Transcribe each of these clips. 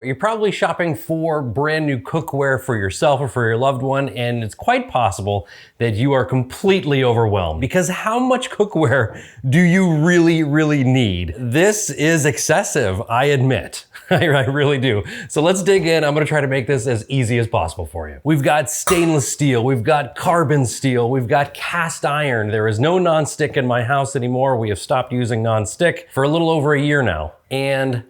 You're probably shopping for brand new cookware for yourself or for your loved one, and it's quite possible that you are completely overwhelmed because how much cookware do you really need? This is excessive, I admit. I really do. So let's dig in. I'm gonna try to make this as easy as possible for you. We've got stainless steel, we've got carbon steel, we've got cast iron. There is no nonstick in my house anymore. We have stopped using nonstick for a little over a year now, and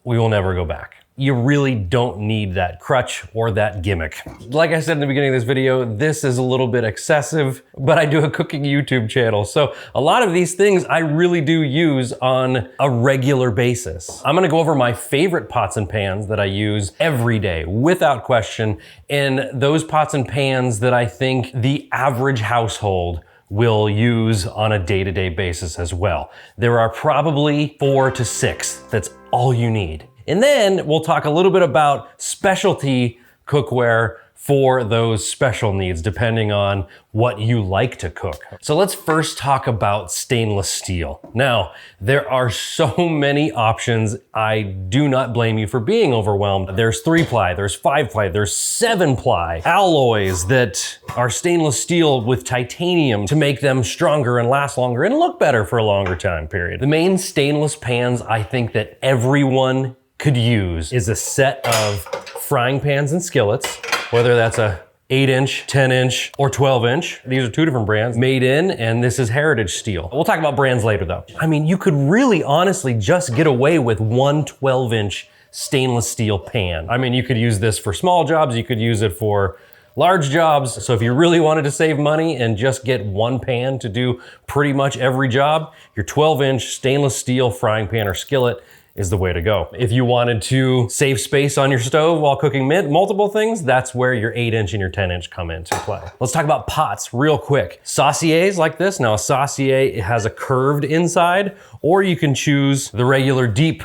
we will never go back. You really don't need that crutch or that gimmick. Like I said in the beginning of this video, this is a little bit excessive, but I do a cooking YouTube channel. So a lot of these things I really do use on a regular basis. I'm gonna go over my favorite pots and pans that I use every day, without question, and those pots and pans that I think the average household will use on a day-to-day basis as well. There are probably 4 to 6. That's all you need. And then we'll talk a little bit about specialty cookware for those special needs, depending on what you like to cook. So let's first talk about stainless steel. Now, there are so many options. I do not blame you for being overwhelmed. There's 3-ply, there's 5-ply, there's 7-ply alloys that are stainless steel with titanium to make them stronger and last longer and look better for a longer time period. The main stainless pans I think that everyone could use is a set of frying pans and skillets, whether that's a 8-inch, 10-inch, or 12-inch. These are 2 different brands, made in, and this is Heritage Steel. We'll talk about brands later though. I mean, you could really honestly just get away with one 12-inch stainless steel pan. I mean, you could use this for small jobs, you could use it for large jobs. So if you really wanted to save money and just get one pan to do pretty much every job, your 12-inch stainless steel frying pan or skillet is the way to go. If you wanted to save space on your stove while cooking multiple things, that's where your 8-inch and your 10-inch come into play. Let's talk about pots real quick. Sauciers like this. Now a saucier, it has a curved inside, or you can choose the regular deep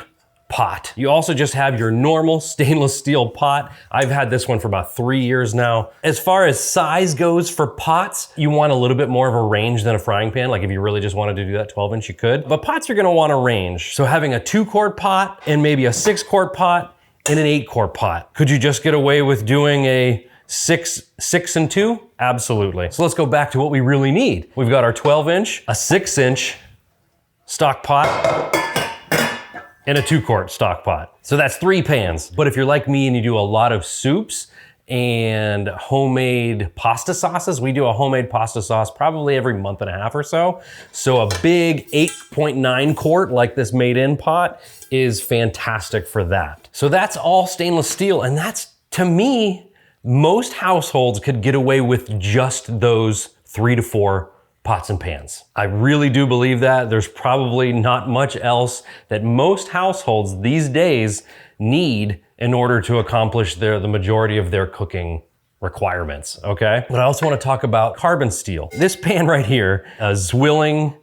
pot. You also just have your normal stainless steel pot. I've had this one for about 3 years now. As far as size goes for pots, you want a little bit more of a range than a frying pan. Like if you really just wanted to do that 12-inch, you could. But pots are gonna want a range. So having a 2-quart pot and maybe a 6-quart pot and an 8-quart pot. Could you just get away with doing a 6 and 2? Absolutely. So let's go back to what we really need. We've got our 12-inch, a 6-inch stock pot, and a 2-quart stock pot. So that's 3 pans. But if you're like me and you do a lot of soups and homemade pasta sauces, we do a homemade pasta sauce probably every month and a half or so. So a big 8.9 quart like this made in pot is fantastic for that. So that's all stainless steel. And that's, to me, most households could get away with just those 3 to 4 pots and pans. I really do believe that. There's probably not much else that most households these days need in order to accomplish the majority of their cooking requirements, okay? But I also want to talk about carbon steel. This pan right here, a Zwilling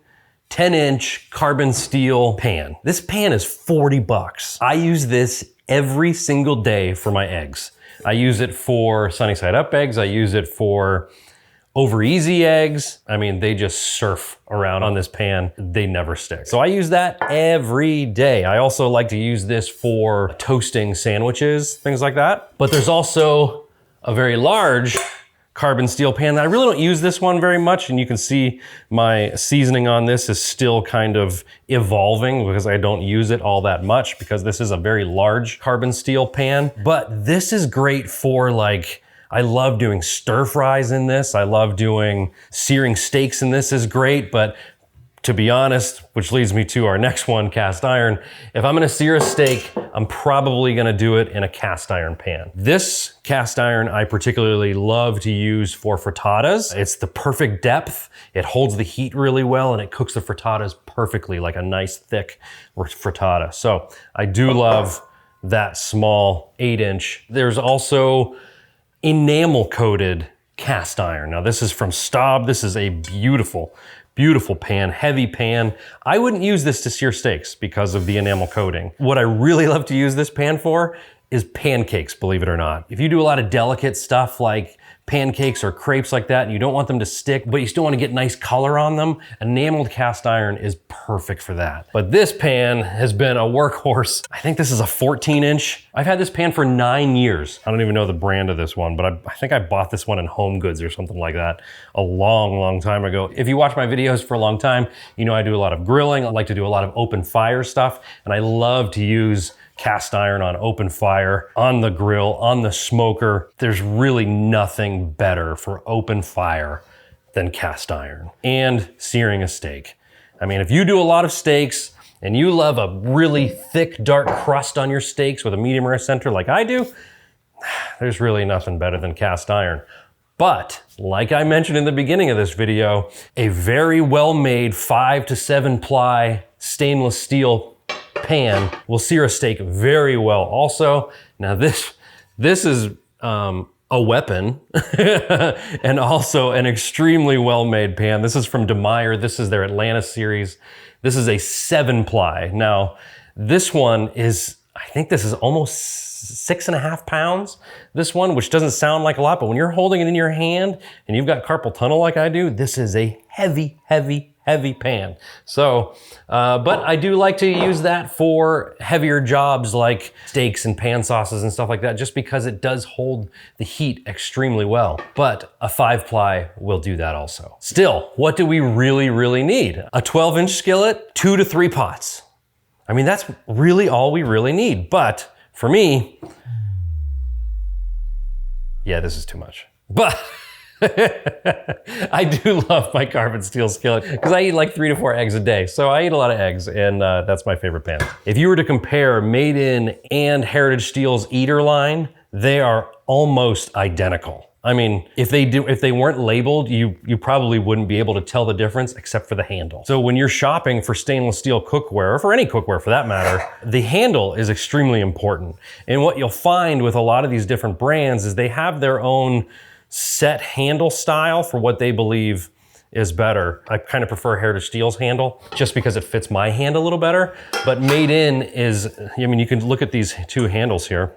10-inch carbon steel pan. This pan is 40 bucks. I use this every single day for my eggs. I use it for sunny side up eggs. I use it for over easy eggs. I mean, they just surf around on this pan. They never stick. So I use that every day. I also like to use this for toasting sandwiches, things like that. But there's also a very large carbon steel pan that I really don't use this one very much. And you can see my seasoning on this is still kind of evolving because I don't use it all that much because this is a very large carbon steel pan. But this is great for I love doing stir fries in this. I love doing searing steaks in this is great, but to be honest, which leads me to our next one, cast iron. If I'm gonna sear a steak, I'm probably gonna do it in a cast iron pan. This cast iron I particularly love to use for frittatas. It's the perfect depth. It holds the heat really well and it cooks the frittatas perfectly, like a nice thick frittata. So I do love that small 8-inch. There's also enamel coated cast iron. Now this is from Staub. This is a beautiful, beautiful pan, heavy pan. I wouldn't use this to sear steaks because of the enamel coating. What I really love to use this pan for is pancakes, believe it or not. If you do a lot of delicate stuff like pancakes or crepes like that, and you don't want them to stick, but you still want to get nice color on them, enameled cast iron is perfect for that. But this pan has been a workhorse. I think this is a 14-inch. I've had this pan for 9 years. I don't even know the brand of this one, but I think I bought this one in Home Goods or something like that a long, long time ago. If you watch my videos for a long time, you know I do a lot of grilling. I like to do a lot of open fire stuff, and I love to use cast iron on open fire, on the grill, on the smoker. There's really nothing better for open fire than cast iron and searing a steak. I mean, if you do a lot of steaks and you love a really thick, dark crust on your steaks with a medium rare center like I do, there's really nothing better than cast iron. But like I mentioned in the beginning of this video, a very well-made 5 to 7 ply stainless steel pan will sear a steak very well also. Now this is a weapon and also an extremely well-made pan. This is from DeMeyer. This is their Atlanta series. This is a 7 ply. Now this one is, I think this is almost 6.5 pounds. This one, which doesn't sound like a lot, but when you're holding it in your hand and you've got carpal tunnel like I do, this is a heavy, heavy, heavy pan. So, but I do like to use that for heavier jobs like steaks and pan sauces and stuff like that, just because it does hold the heat extremely well. But a 5 ply will do that also. Still, what do we really, really need? A 12-inch skillet, 2 to 3 pots. I mean, that's really all we really need. But for me, yeah, this is too much. But I do love my carbon steel skillet because I eat like 3 to 4 eggs a day. So I eat a lot of eggs, and that's my favorite pan. If you were to compare Made In and Heritage Steel's Eater line, they are almost identical. I mean, if they weren't labeled, you probably wouldn't be able to tell the difference except for the handle. So when you're shopping for stainless steel cookware, or for any cookware for that matter, the handle is extremely important. And what you'll find with a lot of these different brands is they have their own set handle style for what they believe is better. I kind of prefer Heritage Steel's handle just because it fits my hand a little better. But Made In is, I mean, you can look at these 2 handles here.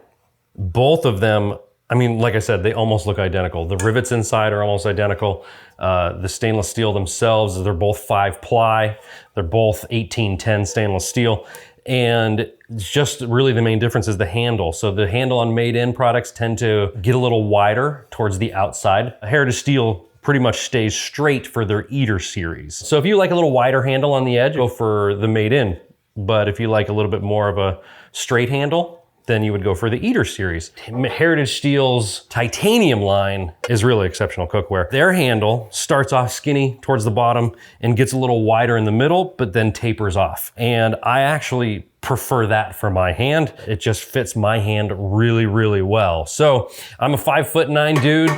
Both of them, I mean, like I said, they almost look identical. The rivets inside are almost identical. The stainless steel themselves, they're both 5 ply. They're both 1810 stainless steel. And just really the main difference is the handle. So the handle on Made In products tend to get a little wider towards the outside. Heritage Steel pretty much stays straight for their Eater series. So if you like a little wider handle on the edge, go for the Made In. But if you like a little bit more of a straight handle, then you would go for the Eater series. Heritage Steel's titanium line is really exceptional cookware. Their handle starts off skinny towards the bottom and gets a little wider in the middle, but then tapers off. And I actually prefer that for my hand. It just fits my hand really, really well. So I'm a 5'9" dude.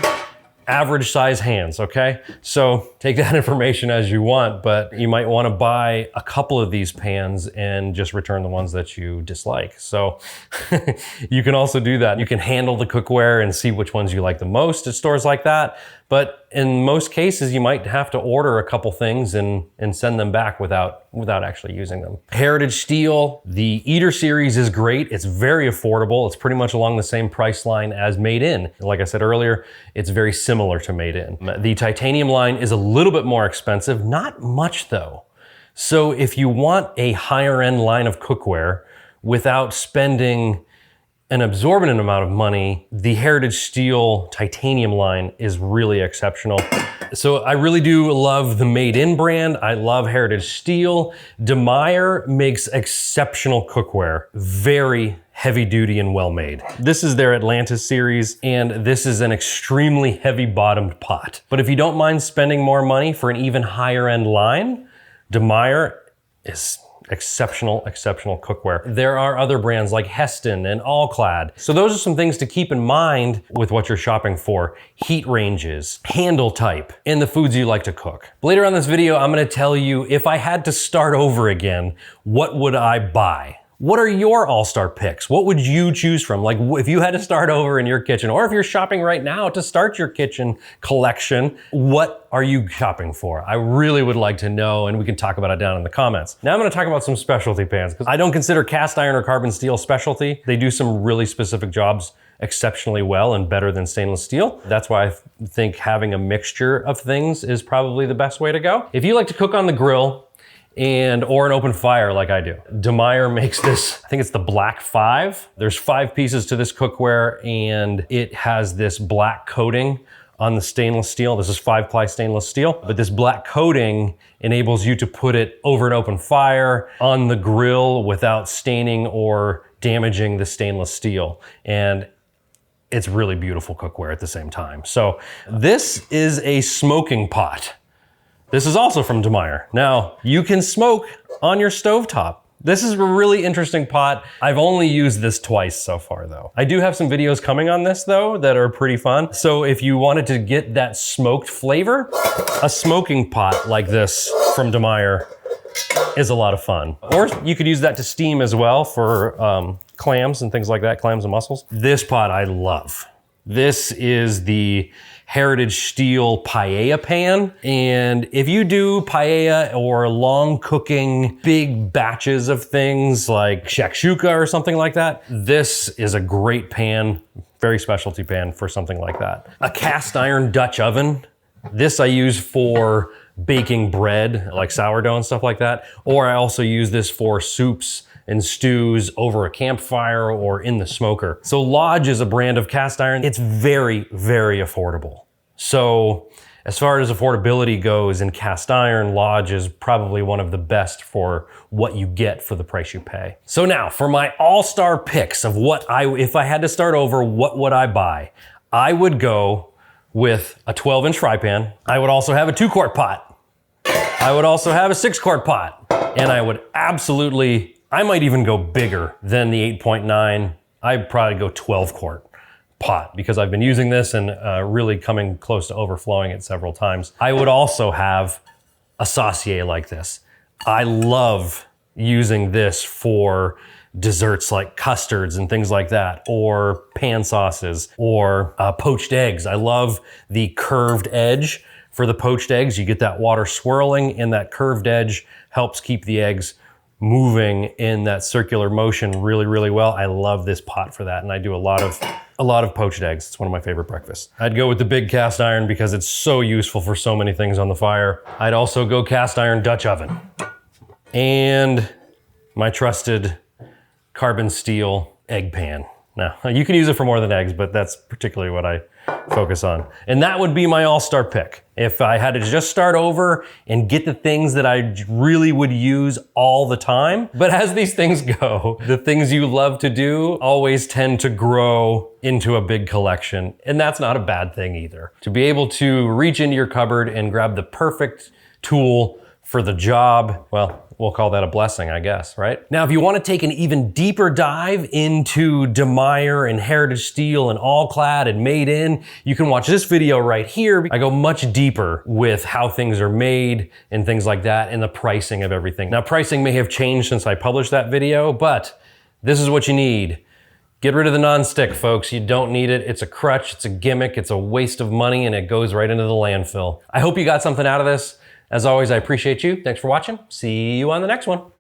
Average size hands, okay? So take that information as you want, but you might wanna buy a couple of these pans and just return the ones that you dislike. So you can also do that. You can handle the cookware and see which ones you like the most at stores like that. But in most cases, you might have to order a couple things and send them back without actually using them. Heritage Steel, the Eater series is great. It's very affordable. It's pretty much along the same price line as Made In. Like I said earlier, it's very similar to Made In. The titanium line is a little bit more expensive, not much though. So if you want a higher end line of cookware without spending an absorbent amount of money, the Heritage Steel titanium line is really exceptional. So I really do love the Made In brand. I love Heritage Steel. DeMeyer makes exceptional cookware, very heavy duty and well made. This is their Atlanta series, and this is an extremely heavy bottomed pot. But if you don't mind spending more money for an even higher end line, DeMeyer is exceptional cookware. There are other brands like Heston and Allclad. So those are some things to keep in mind with what you're shopping for. Heat ranges, handle type, and the foods you like to cook. Later on in this video, I'm gonna tell you if I had to start over again, what would I buy? What are your all-star picks? What would you choose from? Like if you had to start over in your kitchen, or if you're shopping right now to start your kitchen collection, what are you shopping for? I really would like to know, and we can talk about it down in the comments. Now I'm gonna talk about some specialty pans, because I don't consider cast iron or carbon steel specialty. They do some really specific jobs exceptionally well and better than stainless steel. That's why I think having a mixture of things is probably the best way to go. If you like to cook on the grill, or an open fire like I do. DeMeyer makes this, I think it's the Black 5. There's 5 pieces to this cookware, and it has this black coating on the stainless steel. This is 5-ply stainless steel, but this black coating enables you to put it over an open fire on the grill without staining or damaging the stainless steel. And it's really beautiful cookware at the same time. So this is a smoking pot. This is also from DeMeyer. Now, you can smoke on your stovetop. This is a really interesting pot. I've only used this twice so far though. I do have some videos coming on this though that are pretty fun. So if you wanted to get that smoked flavor, a smoking pot like this from DeMeyer is a lot of fun. Or you could use that to steam as well for clams and things like that, clams and mussels. This pot I love. This is the Heritage Steel paella pan. And if you do paella or long cooking big batches of things like shakshuka or something like that, this is a great pan, very specialty pan for something like that. A cast iron Dutch oven. This I use for baking bread, like sourdough and stuff like that. Or I also use this for soups and stews over a campfire or in the smoker. So Lodge is a brand of cast iron. It's very, very affordable. So as far as affordability goes in cast iron, Lodge is probably one of the best for what you get for the price you pay. So now for my all-star picks of if I had to start over, what would I buy? I would go with a 12-inch fry pan. I would also have a 2-quart pot. I would also have a 6-quart pot. And I would I might even go bigger than the 8.9. I'd probably go 12-quart pot because I've been using this and really coming close to overflowing it several times. I would also have a saucier like this. I love using this for desserts like custards and things like that, or pan sauces, or poached eggs. I love the curved edge for the poached eggs. You get that water swirling, and that curved edge helps keep the eggs moving in that circular motion really, really well. I love this pot for that, and I do a lot of poached eggs. It's one of my favorite breakfasts. I'd go with the big cast iron because it's so useful for so many things on the fire. I'd also go cast iron Dutch oven. And my trusted carbon steel egg pan. Now, you can use it for more than eggs, but that's particularly what I focus on. And that would be my all-star pick. If I had to just start over and get the things that I really would use all the time. But as these things go, the things you love to do always tend to grow into a big collection. And that's not a bad thing either. To be able to reach into your cupboard and grab the perfect tool for the job, well, we'll call that a blessing, I guess, right? Now, if you want to take an even deeper dive into DeMeyer and Heritage Steel and All-Clad and Made In, you can watch this video right here. I go much deeper with how things are made and things like that and the pricing of everything. Now, pricing may have changed since I published that video, but this is what you need. Get rid of the non-stick, folks. You don't need it. It's a crutch, it's a gimmick, it's a waste of money, and it goes right into the landfill. I hope you got something out of this. As always, I appreciate you. Thanks for watching. See you on the next one.